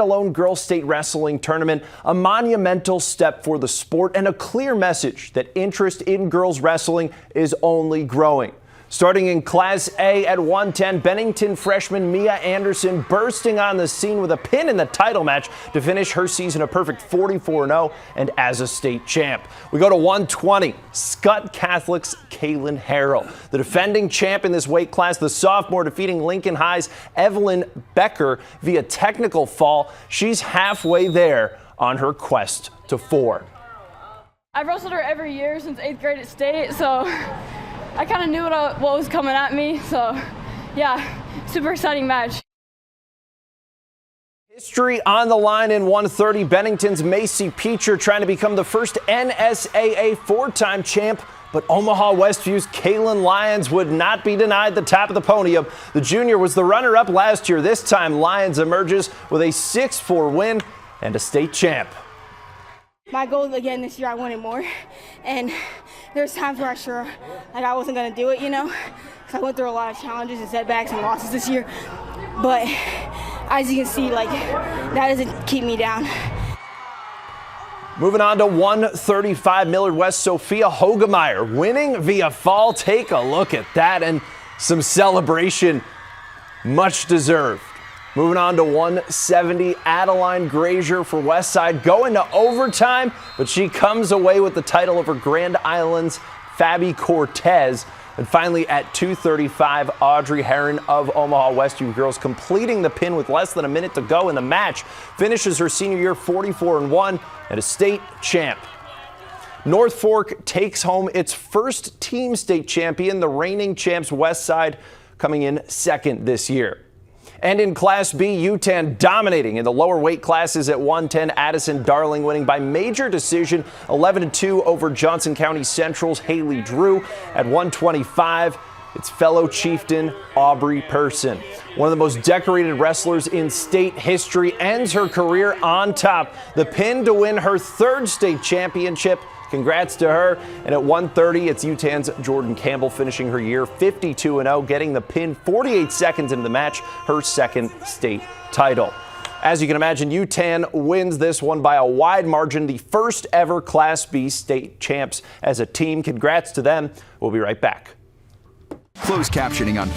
Alone Girls State Wrestling Tournament, a monumental step for the sport and a clear message that interest in girls wrestling is only growing. Starting in Class A at 110, Bennington freshman Mia Anderson bursting on the scene with a pin in the title match to finish her season a perfect 44-0 and as a state champ. We go to 120, Scott Catholic's Kaylin Harrell. The defending champ in this weight class, the sophomore defeating Lincoln High's Evelyn Becker via technical fall. She's halfway there on her quest to 4. I've wrestled her every year since 8th grade at state, so I kind of knew what was coming at me, so yeah, super exciting match. History on the line in 130. Bennington's Macy Peacher trying to become the first NSAA 4-time champ, but Omaha Westview's Kaylin Lyons would not be denied the top of the podium. The junior was the runner-up last year. This time, Lyons emerges with a 6-4 win and a state champ. My goal again this year, I wanted more, and there's times where I wasn't going to do it, because I went through a lot of challenges and setbacks and losses this year. But as you can see, that doesn't keep me down. Moving on to 135, Millard West Sophia Hogemeyer winning via fall. Take a look at that and some celebration, much deserved. Moving on to 170, Adeline Grazier for Westside going to overtime, but she comes away with the title over Grand Island's Fabi Cortez. And finally at 235, Audrey Heron of Omaha Westview girls completing the pin with less than a minute to go in the match. Finishes her senior year 44-1 and a state champ. North Fork takes home its first team state champion, the reigning champs Westside, coming in second this year. And in Class B, UTAN dominating in the lower weight classes at 110. Addison Darling winning by major decision 11-2 over Johnson County Central's Haley Drew. At 125, it's fellow chieftain Aubrey Person. One of the most decorated wrestlers in state history ends her career on top. The pin to win her 3rd state championship. Congrats to her. And at 130, it's UTAN's Jordan Campbell finishing her year 52-0, getting the pin 48 seconds into the match, her 2nd state title. As you can imagine, UTAN wins this one by a wide margin, the first ever Class B state champs as a team. Congrats to them. We'll be right back. Closed captioning on